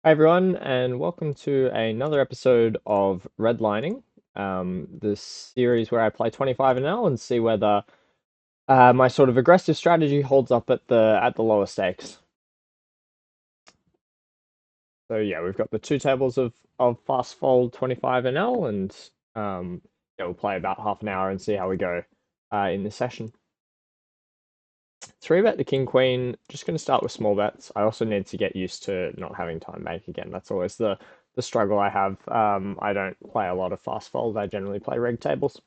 Hi everyone, and welcome to another episode of Redlining, this series where I play 25 and L and see whether my sort of aggressive strategy holds up at the lower stakes. So yeah, we've got the two tables of fast fold 25 and L, and yeah, we'll play about half an hour and see how we go in this session. Three bet the king queen. Just going to start with small bets. I also need to get used to not having time bank again. That's always the struggle I have. I don't play a lot of fast fold. I generally play reg tables,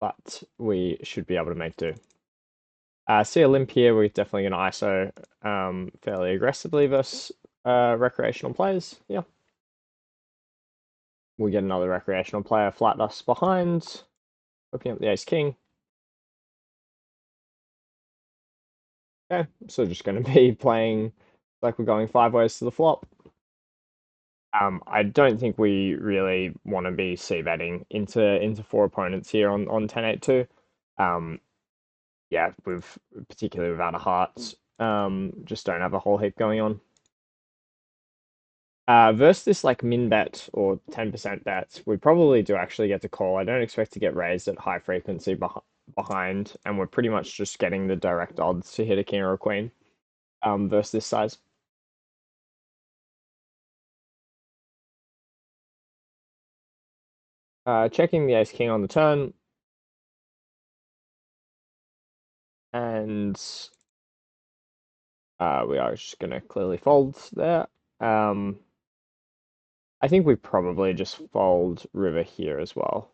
but we should be able to make do. See a limp here. We're definitely going to ISO fairly aggressively versus recreational players. Yeah, we get another recreational player flat us behind, opening up the ace king. Okay, so just going to be playing like we're going five ways to the flop. I don't think we really want to be c-betting into four opponents here on 10-8-2. Yeah, with particularly without a heart, just don't have a whole heap going on. Versus this like min bet or 10% bets, we probably do actually get to call. I don't expect to get raised at high frequency behind, and we're pretty much just getting the direct odds to hit a king or a queen. Versus this size. Checking the ace king on the turn, and we are just going to clearly fold there. I think we probably just fold river here as well.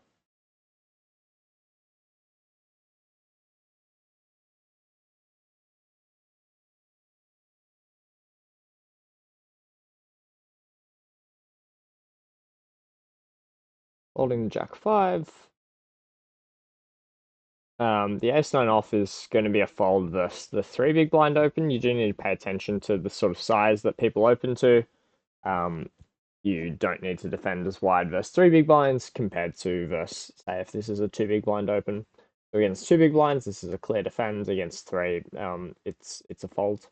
Folding the jack five. The ace-9 off is going to be a fold versus the three big blind open. You do need to pay attention to the sort of size that people open to. Um, you don't need to defend as wide versus three big blinds compared to versus, say, if this is a two big blind open. So against two big blinds, this is a clear defend. Against three, it's a fold.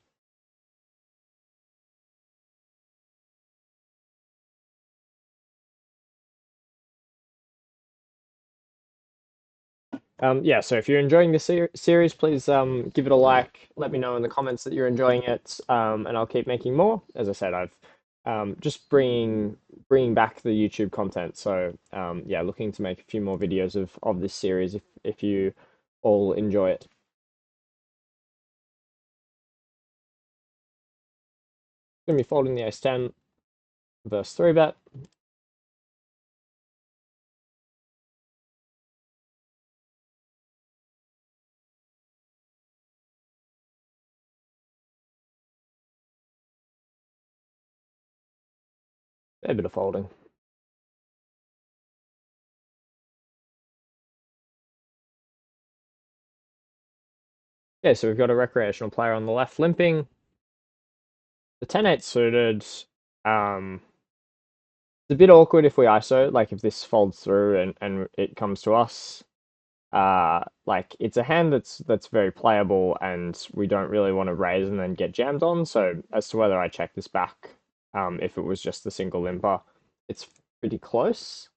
Yeah, so if you're enjoying this series, please give it a like. Let me know in the comments that you're enjoying it, and I'll keep making more. As I said, I've just bringing back the YouTube content. So yeah, looking to make a few more videos of this series if you all enjoy it. Gonna be folding the ace-10 versus three bet. A bit of folding. Yeah, so we've got a recreational player on the left limping. The 10-8 suited. Um, it's a bit awkward if we ISO, like if this folds through and it comes to us. Like it's a hand that's very playable, and we don't really want to raise and then get jammed on. So as to whether I check this back, if it was just the single limper, it's pretty close.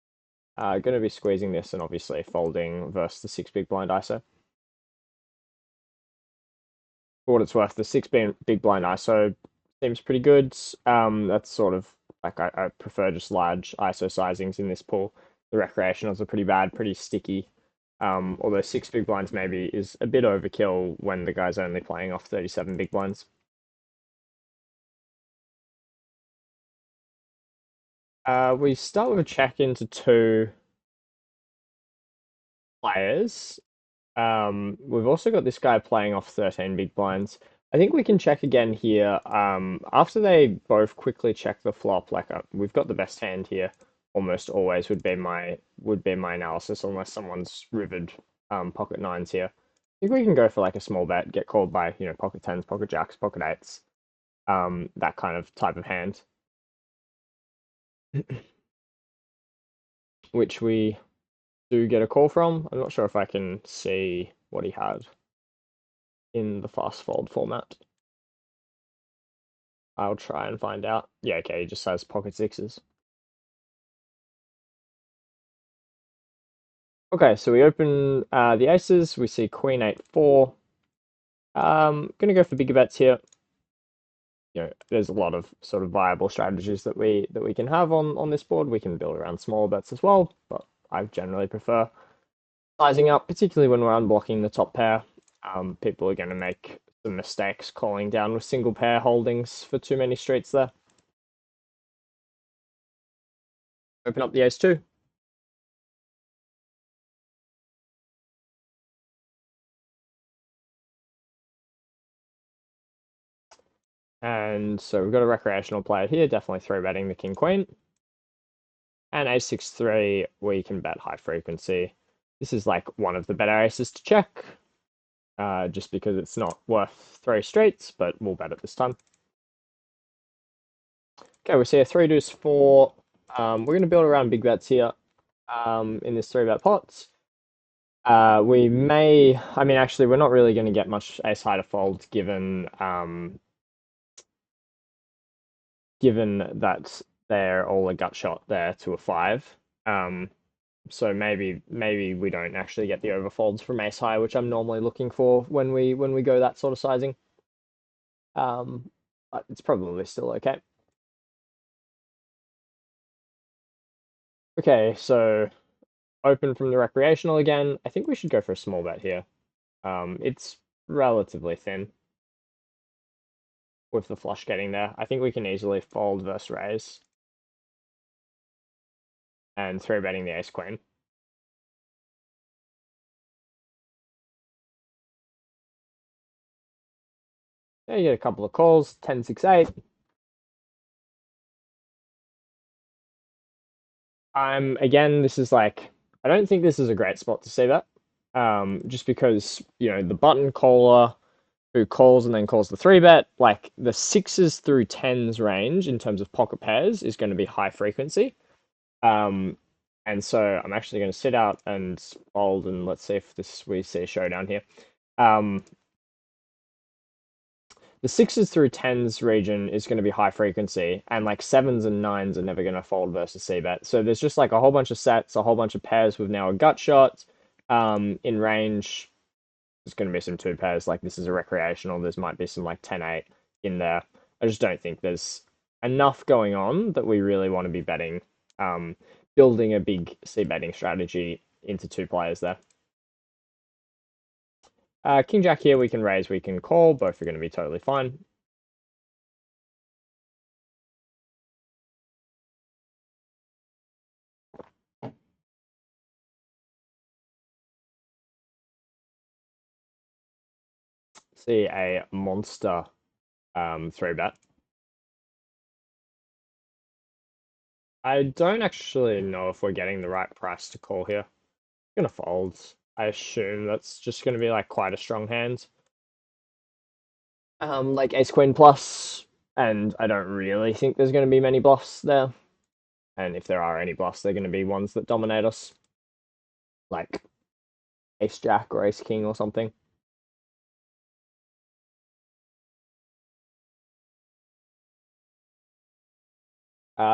Going to be squeezing this and obviously folding versus the six big blind ISO. For what it's worth, the six big blind ISO seems pretty good. That's sort of like I prefer just large ISO sizings in this pool. The recreationals are pretty bad, pretty sticky. Although six big blinds maybe is a bit overkill when the guy's only playing off 37 big blinds. We start with a check into two players. We've also got this guy playing off 13 big blinds. I think we can check again here. After they both quickly check the flop, like we've got the best hand here. Almost always would be my analysis, unless someone's rivered pocket nines here. I think we can go for like a small bet, get called by pocket tens, pocket jacks, pocket eights, that kind of type of hand, which we do get a call from. I'm not sure if I can see what he had in the fast fold format. I'll try and find out. Yeah, okay, he just has pocket sixes. Okay, so we open the aces. We see queen 8 4. Gonna go for bigger bets here. There's a lot of sort of viable strategies that we can have on this board. We can build around smaller bets as well, but I generally prefer sizing up, particularly when we're unblocking the top pair. People are going to make some mistakes calling down with single pair holdings for too many streets there. Open up the ace two. And so we've got a recreational player here, definitely three betting the king queen. And ace 6 3, we can bet high frequency. This is like one of the better aces to check, just because it's not worth three streets, but we'll bet it this time. Okay, we see a three deuce four. We're going to build around big bets here in this three bet pot. We may, I mean, actually, we're not really going to get much ace high to fold given that they're all a gut shot there to a five. So maybe we don't actually get the overfolds from ace high, which I'm normally looking for when we go that sort of sizing. But it's probably still okay. Okay, so open from the recreational again. I think we should go for a small bet here. It's relatively thin with the flush getting there. I think we can easily fold versus raise and three betting the ace queen. Yeah, you get a couple of calls, 10 6 8. Again, this is like, I don't think this is a great spot to see that. Just because, the button caller who calls and then calls the three bet, like the sixes through tens range in terms of pocket pairs is going to be high frequency. Um, and so I'm actually going to sit out and fold, and let's see if we see a showdown here. Um, the sixes through tens region is going to be high frequency, and like sevens and nines are never going to fold versus c bet. So there's just like a whole bunch of sets, a whole bunch of pairs with now a gut shot. In range, there's going to be some two pairs. Like this is a recreational. There's might be some like 10-8 in there. I just don't think there's enough going on that we really want to be betting, building a big c betting strategy into two players there. King Jack here, we can raise, we can call. Both are going to be totally fine. See a monster three bet. I don't actually know if we're getting the right price to call here. I'm gonna fold. I assume that's just gonna be like quite a strong hand. Like ace queen plus, and I don't really think there's gonna be many bluffs there. And if there are any bluffs, they're gonna be ones that dominate us, like ace jack or ace king or something.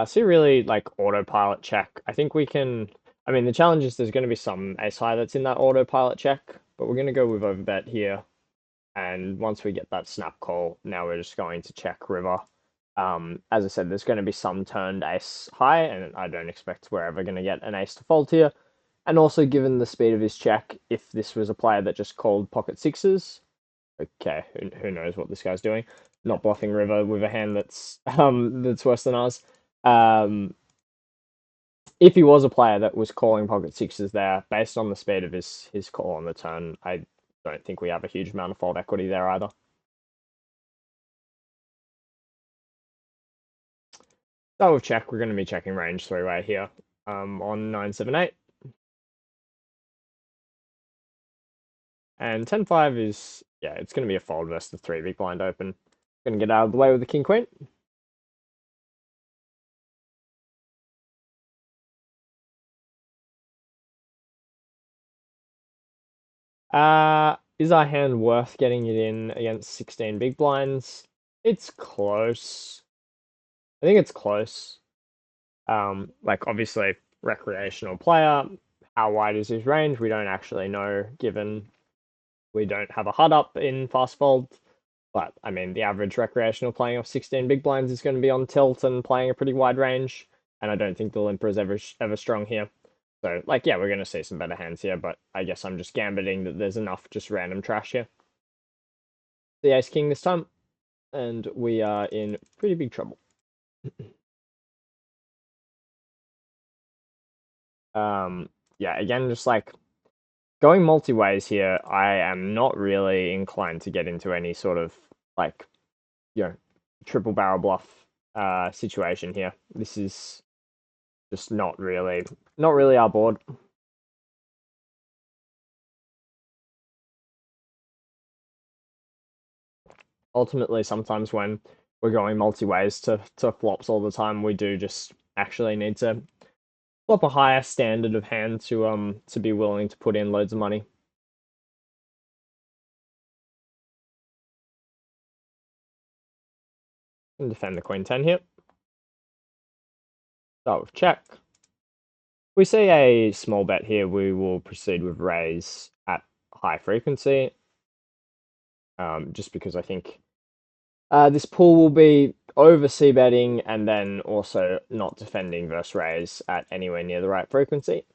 So really like autopilot check. I think we can. I mean, the challenge is there's going to be some ace high that's in that autopilot check, but we're going to go with overbet here. And once we get that snap call, now we're just going to check river. As I said, there's going to be some turned ace high, and I don't expect we're ever going to get an ace to fold here. And also, given the speed of his check, if this was a player that just called pocket sixes, okay, who knows what this guy's doing? Not bluffing river with a hand that's worse than ours. Um, if he was a player that was calling pocket sixes there, based on the speed of his call on the turn, I don't think we have a huge amount of fold equity there either. So with check, we're going to be checking range three-way here on 9-7-8. And 10-5 is, yeah, it's going to be a fold versus the three big blind open. Going to get out of the way with the king queen. Is our hand worth getting it in against 16 big blinds? It's close. I think it's close. Like obviously recreational player. How wide is his range? We don't actually know, given we don't have a HUD up in fast fold. But I mean, the average recreational playing off 16 big blinds is going to be on tilt and playing a pretty wide range. And I don't think the limper is ever strong here. So like, yeah, we're going to see some better hands here. But I guess I'm just gambiting that there's enough just random trash here. The ace king this time, and we are in pretty big trouble. Yeah, again, just like going multi ways here, I am not really inclined to get into any sort of like, you know, triple barrel bluff situation here. This is just not really our board. Ultimately, sometimes when we're going multi ways to flops all the time, we do just actually need to flop a higher standard of hand to be willing to put in loads of money. And defend the queen 10 here. Start with check. If we see a small bet here, we will proceed with raise at high frequency. Just because I think this pool will be over c betting and then also not defending versus raise at anywhere near the right frequency.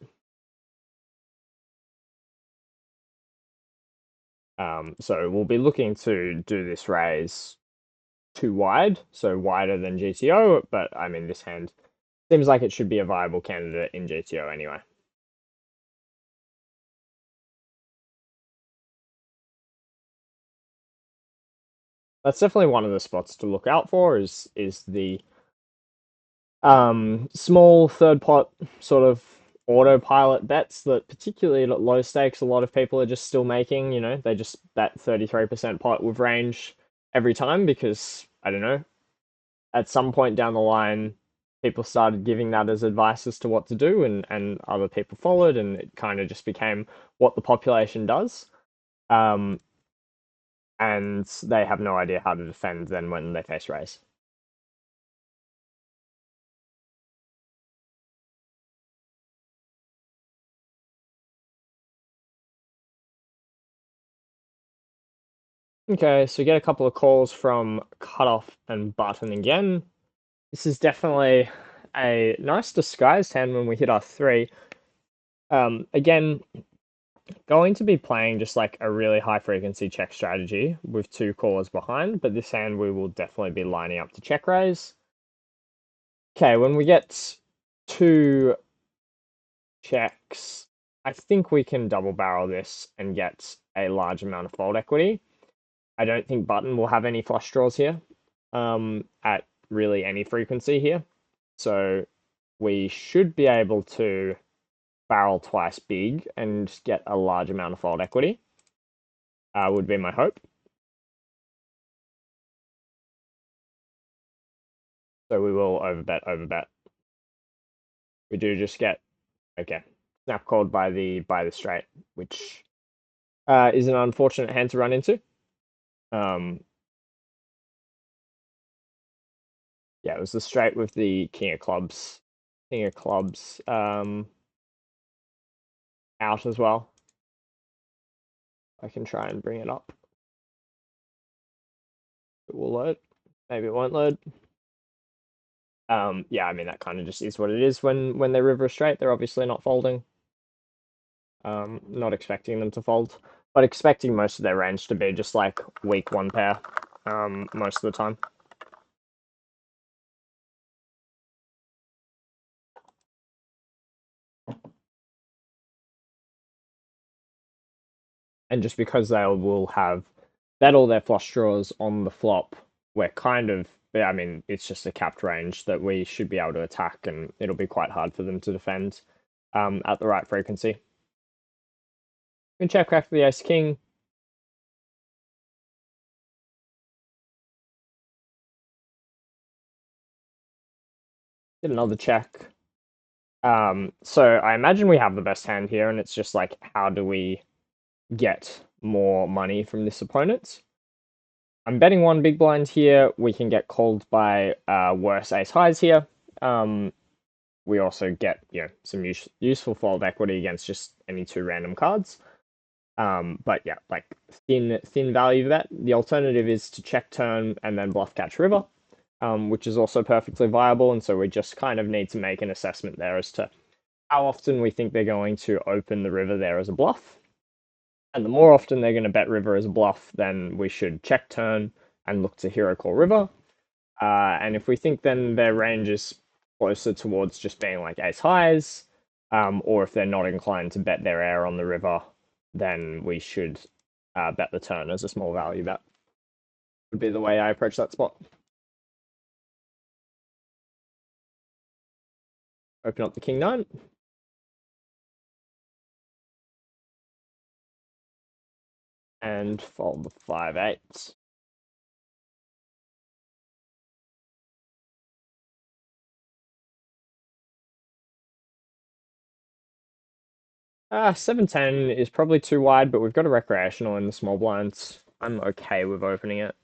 So we'll be looking to do this raise too wide, so wider than GTO, but I mean, this hand seems like it should be a viable candidate in GTO anyway. That's definitely one of the spots to look out for is the small third pot sort of autopilot bets that, particularly at low stakes, a lot of people are just still making. You know, they just bet 33% pot with range every time because, I don't know, at some point down the line, people started giving that as advice as to what to do, and other people followed, and it kind of just became what the population does. Um, and they have no idea how to defend then when they face raise. Okay, so we get a couple of calls from Cutoff and Button again. This is definitely a nice disguised hand when we hit our three. Again, going to be playing just like a really high frequency check strategy with two callers behind, but this hand we will definitely be lining up to check raise. Okay, when we get two checks, I think we can double barrel this and get a large amount of fold equity. I don't think Button will have any flush draws here at really any frequency here. So we should be able to barrel twice big and get a large amount of fold equity, would be my hope. So we will overbet. We do just get, okay, snap called by the straight, which is an unfortunate hand to run into. Um, yeah, it was the straight with the king of clubs, out as well. I can try and bring it up. It will load. Maybe it won't load. Yeah, I mean that kind of just is what it is when they river straight. They're obviously not folding. Not expecting them to fold, but expecting most of their range to be just like weak one pair. Most of the time. And just because they will have bet all their flush draws on the flop, we're kind of, I mean, it's just a capped range that we should be able to attack, and it'll be quite hard for them to defend at the right frequency. We can check back for the ace king. Get another check. So I imagine we have the best hand here, and it's just like, how do we get more money from this opponent? I'm betting one big blind here. We can get called by worse ace highs here. We also get some useful fold equity against just any two random cards. But yeah, like thin value bet. The alternative is to check turn and then bluff catch river, which is also perfectly viable. And so we just kind of need to make an assessment there as to how often we think they're going to open the river there as a bluff. And the more often they're going to bet river as a bluff, then we should check turn and look to hero call river. And if we think then their range is closer towards just being like ace highs, or if they're not inclined to bet their air on the river, then we should bet the turn as a small value bet. Would be the way I approach that spot. Open up the king nine. And fold the 5-8. 7-10 is probably too wide, but we've got a recreational in the small blinds. I'm okay with opening it.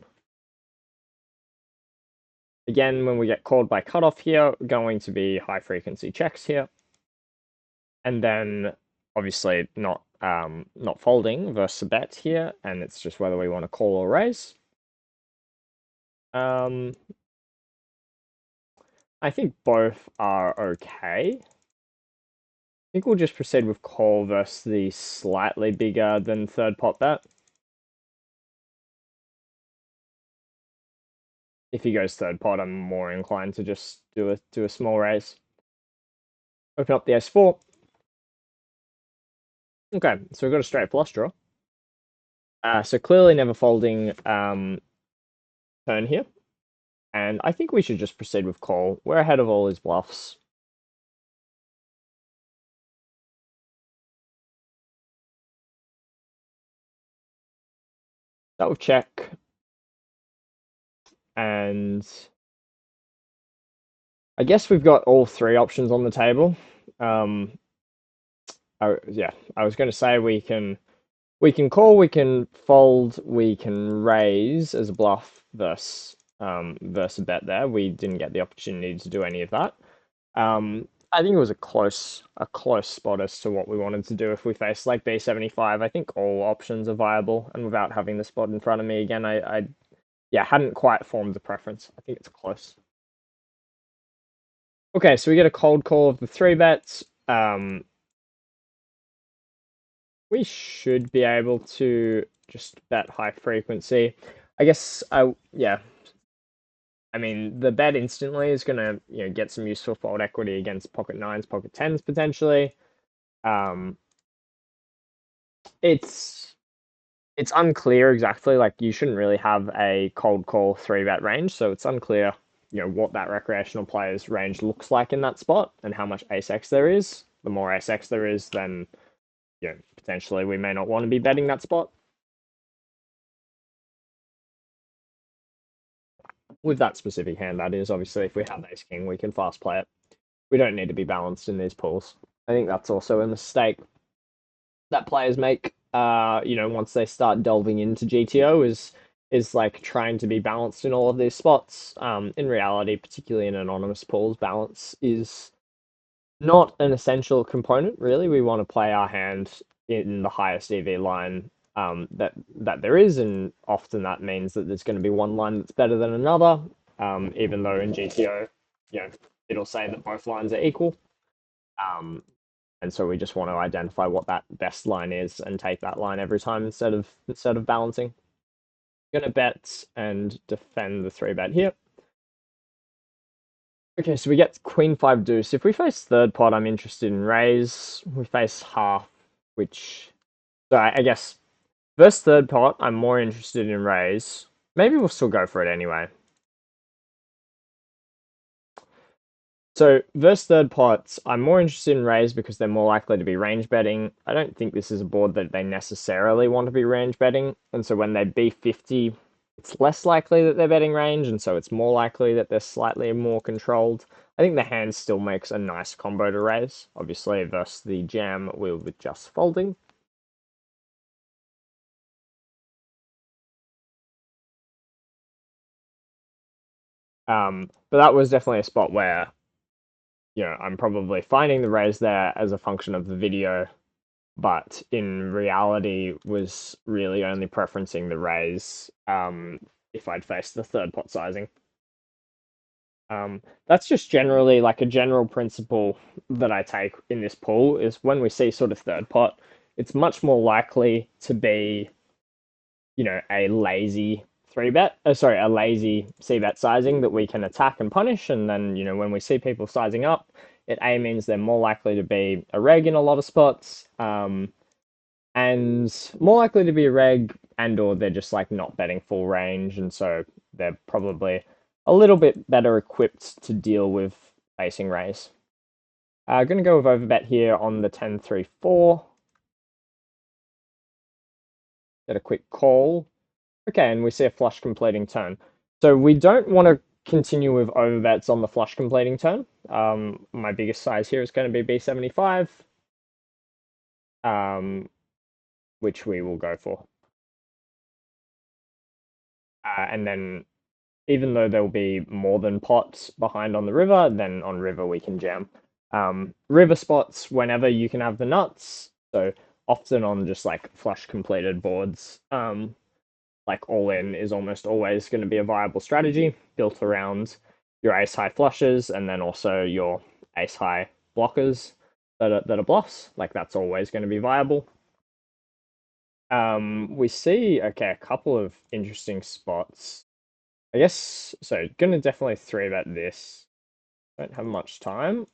Again, when we get called by cutoff here, going to be high frequency checks here. And then obviously not folding versus a bet here, and it's just whether we want to call or raise. I think both are okay. I think we'll just proceed with call versus the slightly bigger than third pot bet. If he goes third pot, I'm more inclined to just do a small raise. Open up the S4. Okay, so we've got a straight flush draw. So clearly never folding turn here. And I think we should just proceed with call. We're ahead of all his bluffs. That will check. And I guess we've got all three options on the table. Yeah, I was going to say we can call, we can fold, we can raise as a bluff versus a bet there. We didn't get the opportunity to do any of that. I think it was a close spot as to what we wanted to do if we faced like B75. I think all options are viable, and without having the spot in front of me again, I hadn't quite formed a preference. I think it's close. Okay, so we get a cold call of the three bets. We should be able to just bet high frequency. I guess I mean the bet instantly is gonna get some useful fold equity against pocket nines, pocket tens potentially. Um, it's unclear exactly. Like you shouldn't really have a cold call three bet range, so it's unclear what that recreational player's range looks like in that spot and how much ace x there is. The more ace x there is, then potentially we may not want to be betting that spot. With that specific hand, that is. Obviously, if we have ace king, we can fast play it. We don't need to be balanced in these pools. I think that's also a mistake that players make. Once they start delving into GTO, is like trying to be balanced in all of these spots. In reality, particularly in anonymous pools, balance is not an essential component. Really, we want to play our hand in the highest EV line that there is, and often that means that there's going to be one line that's better than another. Even though in GTO, it'll say that both lines are equal. And so we just want to identify what that best line is and take that line every time instead of balancing. Gonna bet and defend the three bet here. Okay, so we get queen five deuce. If we face third pot, I'm interested in raise. We face half, which so I guess versus third pot, I'm more interested in raise. Maybe we'll still go for it anyway. So versus third pots, I'm more interested in raise because they're more likely to be range betting. I don't think this is a board that they necessarily want to be range betting, and so when they B50, it's less likely that they're betting range, and so it's more likely that they're slightly more controlled. I think the hand still makes a nice combo to raise. Obviously, versus the jam, we'll be just folding. But that was definitely a spot where, I'm probably finding the raise there as a function of the video, but in reality was really only preferencing the raise if I'd faced the third pot sizing. That's just generally like a general principle that I take in this pool is when we see sort of third pot, it's much more likely to be, a lazy three bet, sorry, a lazy C bet sizing that we can attack and punish. And then, when we see people sizing up, it A means they're more likely to be a reg in a lot of spots, and more likely to be a reg, and or they're just like not betting full range, and so they're probably a little bit better equipped to deal with facing raise. Going to go with overbet here on the 10-3-4. Get a quick call. Okay, and we see a flush completing turn. So we don't want to continue with overbets on the flush completing turn. My biggest size here is going to be B75, which we will go for. And then even though there will be more than pots behind on the river, then on river we can jam. River spots, whenever you can have the nuts, so often on just like flush completed boards, like all in is almost always going to be a viable strategy built around your ace high flushes and then also your ace high blockers that are bluffs. Like that's always going to be viable. We see a couple of interesting spots. I guess so. Gonna definitely three bet this. Don't have much time.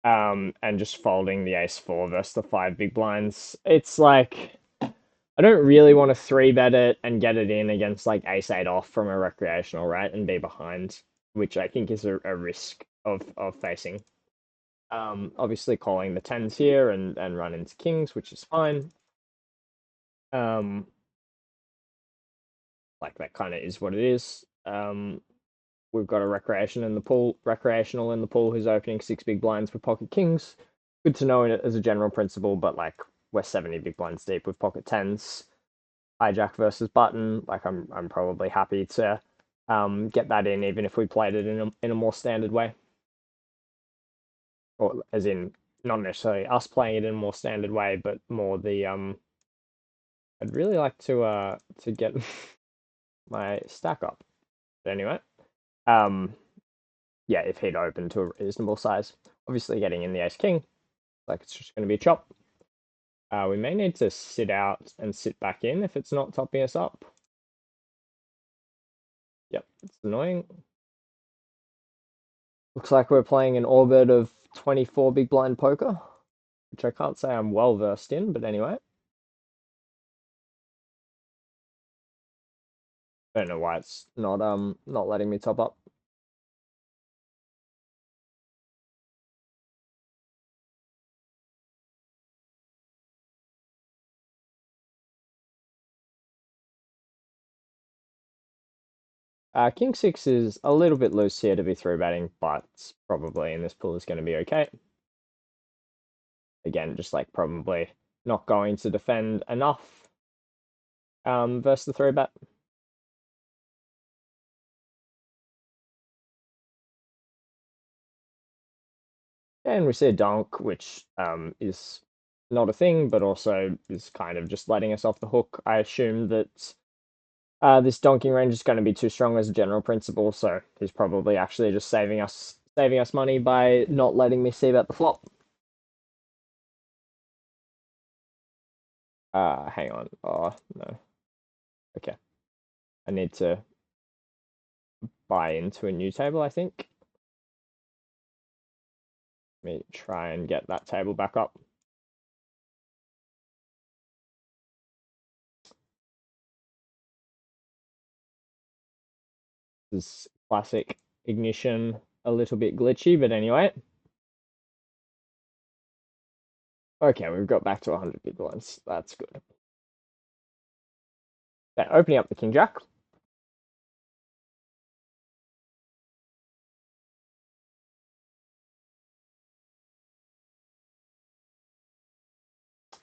And just folding the ace four versus the five big blinds. It's like I don't really want to three bet it and get it in against like ace eight off from a recreational, right, and be behind, which I think is a risk of facing. Obviously calling the tens here and run into kings, which is fine. Like that kind of is what it is. We've got a recreational in the pool who's opening six big blinds with pocket kings. Good to know as a general principle, but like we're 70 big blinds deep with pocket tens. Hijack versus button, like I'm probably happy to get that in, even if we played it in a more standard way, or as in not necessarily us playing it in a more standard way, but more the I'd really like to get my stack up. But anyway, um, yeah, if he'd open to a reasonable size, obviously getting in the ace king, like it's just going to be a chop. We may need to sit out and sit back in if it's not topping us up. Yep, it's annoying. Looks like we're playing an orbit of 24 big blind poker, which I can't say I'm well versed in, but anyway. I don't know why it's not letting me top up. King 6 is a little bit loose here to be three betting, but probably in this pool is going to be okay. Again, just like probably not going to defend enough versus the three bet. And we see a donk, which is not a thing, but also is kind of just letting us off the hook. I assume that this donking range is going to be too strong as a general principle, so he's probably actually just saving us money by not letting me see bet the flop. Hang on. Oh no. Okay, I need to buy into a new table, I think. Let me try and get that table back up. This is classic ignition, a little bit glitchy, but anyway. Okay, we've got back to 100 big blinds. That's good. Okay, opening up the king jack.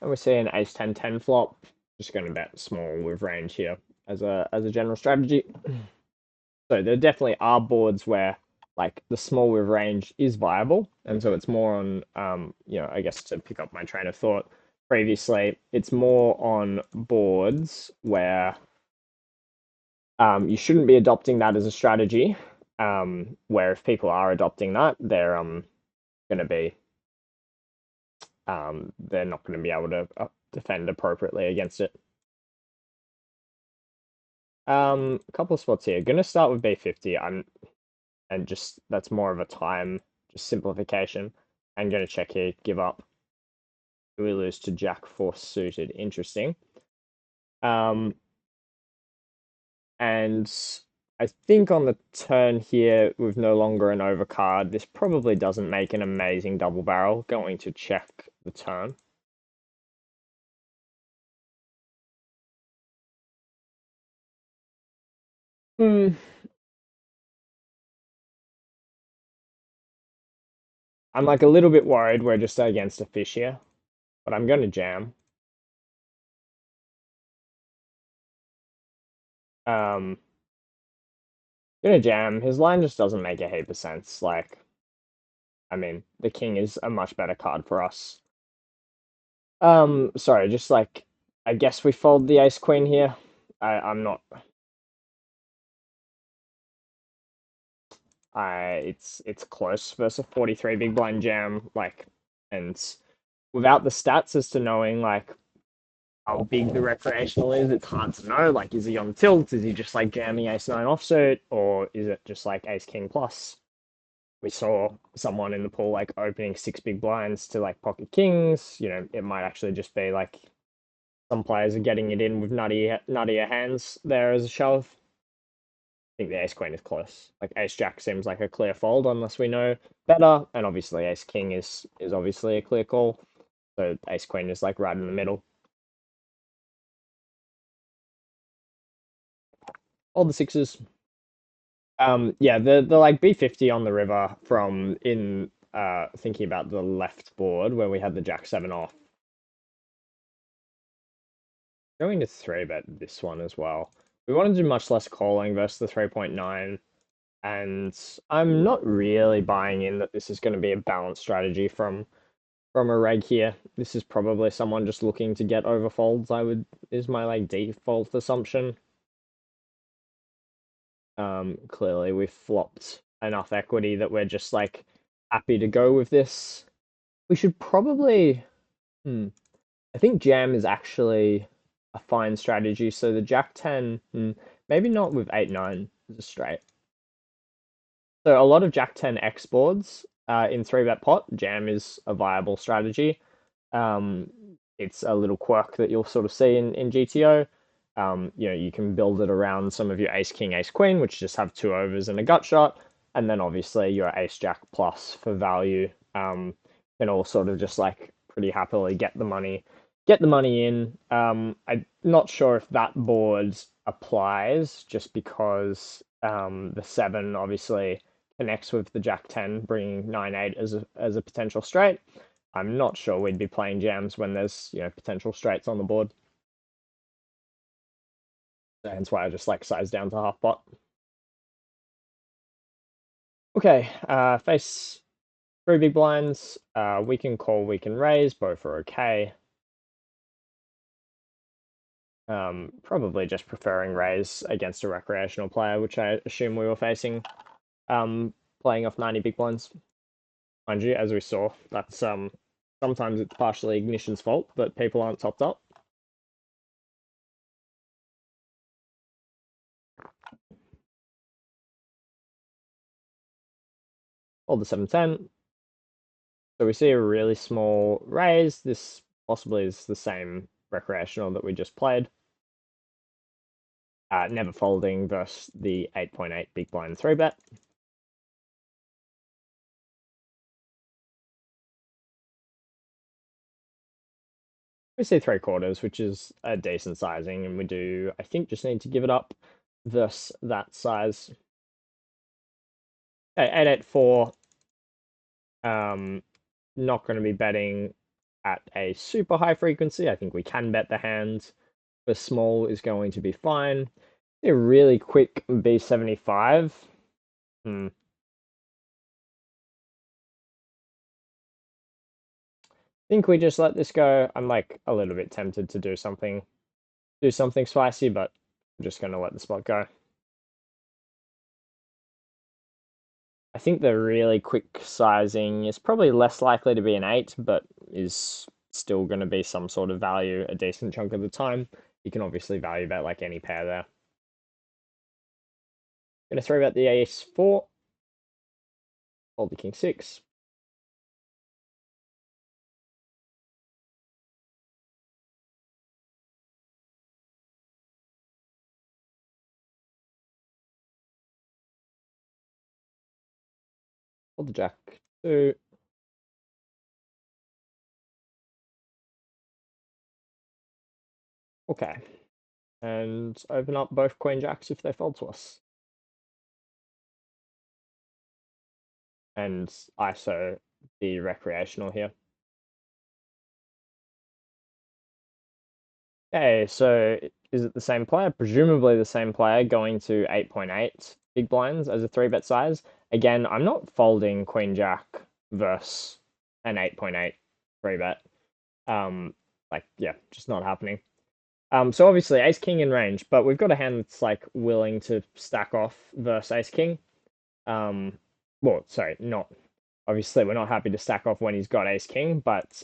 And we're seeing ace 10-10 flop. Just going to bet small with range here as a general strategy. So there definitely are boards where like the small with range is viable, and so it's more on I guess to pick up my train of thought previously, it's more on boards where you shouldn't be adopting that as a strategy. Where if people are adopting that, they're going to be they're not going to be able to defend appropriately against it. A couple of spots here. Going to start with B50. And just that's more of a time just simplification. I'm going to check here. Give up. We lose to Jack 4 suited. Interesting. Um, and I think on the turn here, with no longer an overcard, this probably doesn't make an amazing double barrel. Going to check the turn. Hmm. I'm like a little bit worried we're just against a fish here, but I'm going to jam. Um, gonna jam. His line just doesn't make a heap of sense. Like, I mean, the king is a much better card for us. Sorry, just like I guess we fold the ace queen here. I'm not. It's close versus 43 big blind jam. Like, and without the stats as to knowing like how big the recreational is, it's hard to know. Like, is he on tilt? Is he just like jamming ace nine offsuit, or is it just like ace king plus? We saw someone in the pool like opening six big blinds to like pocket kings. It might actually just be like some players are getting it in with nuttier hands there as a shove. I think the ace queen is close. Like ace jack seems like a clear fold unless we know better, and obviously ace king is obviously a clear call. So ace queen is like right in the middle. All the sixes. Yeah, the like B50 on the river from in thinking about the left board where we had the jack seven off. Going to three bet this one as well. We want to do much less calling versus the 3.9, and I'm not really buying in that this is going to be a balanced strategy from a reg here. This is probably someone just looking to get over folds. Is my like default assumption. Clearly we've flopped enough equity that we're just like happy to go with this. We should probably. I think jam is actually a fine strategy. So the Jack 10, maybe not with 8 9 as a straight. So a lot of Jack 10 X boards in 3-bet pot, jam is a viable strategy. Um, it's a little quirk that you'll sort of see in GTO. You can build it around some of your ace king, ace queen, which just have two overs and a gut shot, and then obviously your ace jack plus for value. And all sort of just like pretty happily get the money in. I'm not sure if that board applies just because the seven obviously connects with the Jack 10, bringing 9-8 as a potential straight. I'm not sure we'd be playing jams when there's potential straights on the board. Hence why I just like size down to half pot. Okay, face three big blinds. We can call, we can raise. Both are okay. Probably just preferring raise against a recreational player, which I assume we were facing. Playing off 90 big blinds. Mind you, as we saw, that's sometimes it's partially Ignition's fault, but people aren't topped up. All the 7-10. So we see a really small raise. This possibly is the same recreational that we just played. Never folding versus the 8.8 big blind 3-bet. We see three quarters, which is a decent sizing, and we do, I think, just need to give it up versus that size. Okay, 884. Not going to be betting at a super high frequency. I think we can bet the hand. The small is going to be fine. A really quick B75. Hmm. Think we just let this go. I'm like a little bit tempted to do something spicy, but I'm just gonna let the spot go. I think the really quick sizing is probably less likely to be an 8, but is still going to be some sort of value a decent chunk of the time. You can obviously value bet like any pair there. Going to throw out the ace 4, hold the king 6. Hold the jack 2. Okay. And open up both queen jacks if they fold to us. And ISO the recreational here. Okay, so is it the same player? Presumably the same player going to 8.8 big blinds as a 3-bet size. Again, I'm not folding Queen Jack versus an 8.8 3-bet. Yeah, just not happening. So obviously Ace King in range, but we've got a hand that's like willing to stack off versus Ace King. Um, well, sorry, not obviously we're not happy to stack off when he's got Ace King, but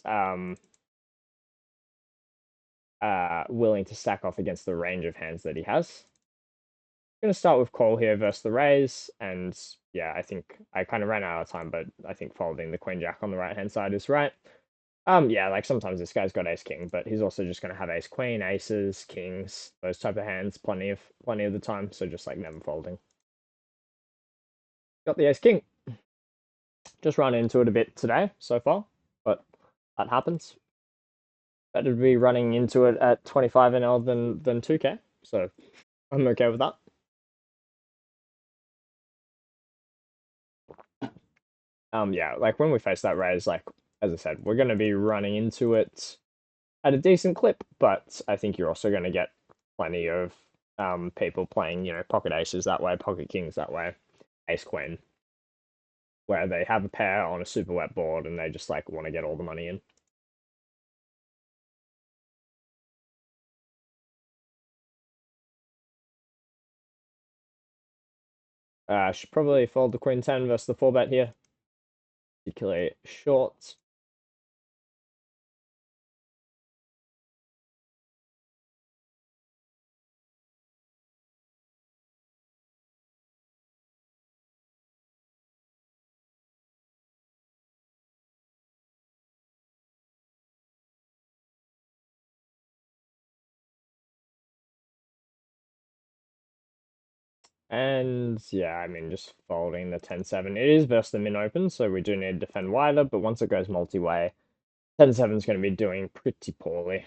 willing to stack off against the range of hands that he has. I'm going to start with call here versus the raise, and yeah, I think I kind of ran out of time, but I think folding the queen jack on the right hand side is right. Yeah, like sometimes this guy's got ace king, but he's also just going to have ace queen, aces, kings, those type of hands, plenty of the time. So just like never folding. Got the ace king. Just run into it a bit today so far, but that happens. Better to be running into it at 25 NL than 2K, so I'm okay with that. Yeah, like when we face that raise, like as I said, we're going to be running into it at a decent clip, but I think you're also going to get plenty of people playing, pocket aces that way, pocket kings that way, ace queen, where they have a pair on a super wet board and they just like want to get all the money in. Should probably fold the queen 10 versus the 4-bet here, particularly short. And yeah, I mean, just folding the 10-7. It is versus the min open, so we do need to defend wider, but once it goes multi-way, 10-7 is going to be doing pretty poorly.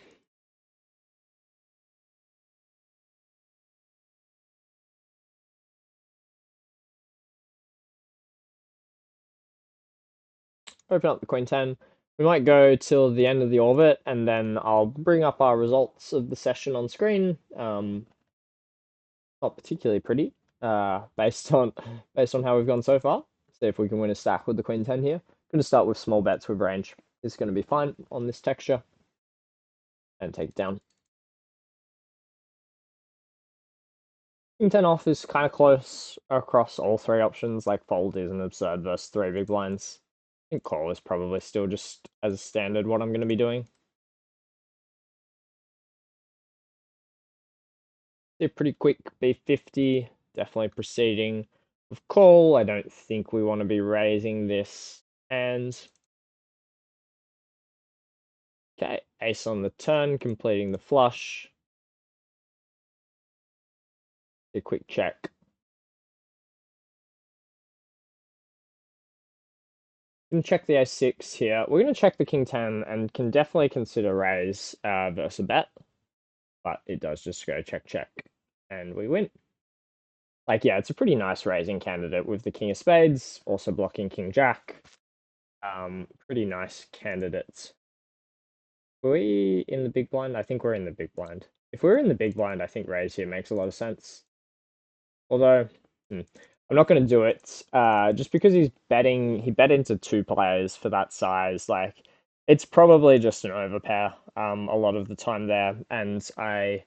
Open up the queen 10. We might go till the end of the orbit, and then I'll bring up our results of the session on screen. Not particularly pretty, based on how we've gone so far. See if we can win a stack with the queen 10 here. Going to start with small bets with range. It's going to be fine on this texture, and take it down. King 10 off is kind of close across all three options. Like fold is an absurd versus 3 big blinds. I think call is probably still just as standard what I'm going to be doing. They're pretty quick B50, definitely proceeding with call. I don't think we want to be raising this hand. Okay, ace on the turn, completing the flush. A quick check. Gonna check the ace-6 here. We're gonna check the king-10 and can definitely consider raise versus a bet, but it does just go check check, and we win. Like yeah, it's a pretty nice raising candidate with the king of spades, also blocking king jack. Pretty nice candidate. Are we in the big blind? I think we're in the big blind. If we're in the big blind, I think raise here makes a lot of sense. Although hmm, I'm not going to do it just because he bet into two players for that size. Like it's probably just an overpair a lot of the time there, and I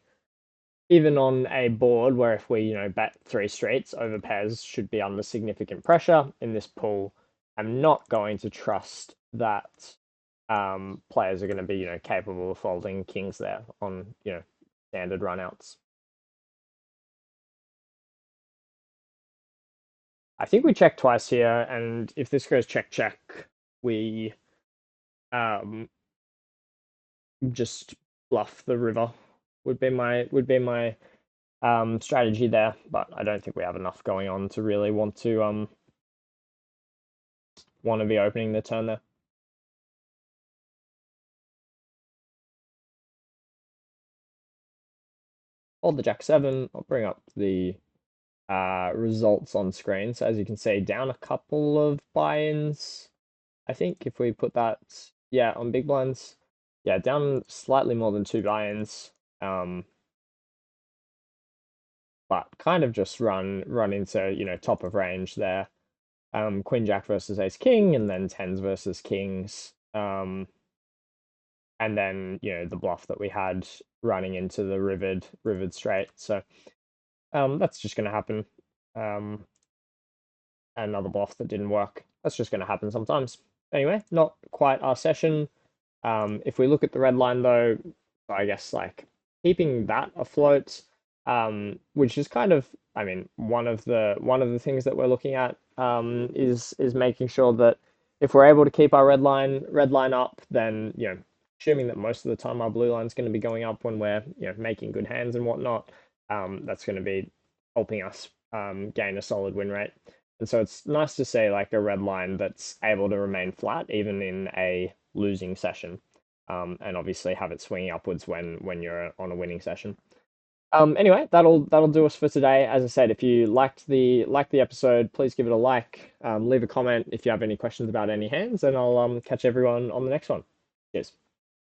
even on a board where if we bet three streets, overpairs should be under significant pressure in this pool. I'm not going to trust that players are going to be capable of folding kings there on standard runouts. I think we check twice here, and if this goes check check, we um just bluff the river. Would be my strategy there, but I don't think we have enough going on to really want to be opening the turn there. Hold the jack seven. I'll bring up the results on screen. So as you can see, down a couple of buy-ins. I think if we put that, yeah, on big blinds, yeah, down slightly more than two buy-ins. But kind of just run into top of range there. Queen Jack versus Ace King, and then tens versus kings. And then the bluff that we had running into the rivered straight. So that's just going to happen. Um, Another bluff that didn't work. That's just going to happen sometimes. Anyway, not quite our session. If we look at the red line though, I guess like keeping that afloat, which is kind of, I mean, one of the things that we're looking at is making sure that if we're able to keep our red line up, then assuming that most of the time our blue line's going to be going up when we're making good hands and whatnot, that's going to be helping us gain a solid win rate. And so it's nice to see like a red line that's able to remain flat even in a losing session, and obviously have it swinging upwards when you're on a winning session. Anyway, that'll do us for today. As I said, if you liked the episode, please give it a like. Leave a comment if you have any questions about any hands, and I'll catch everyone on the next one. Cheers.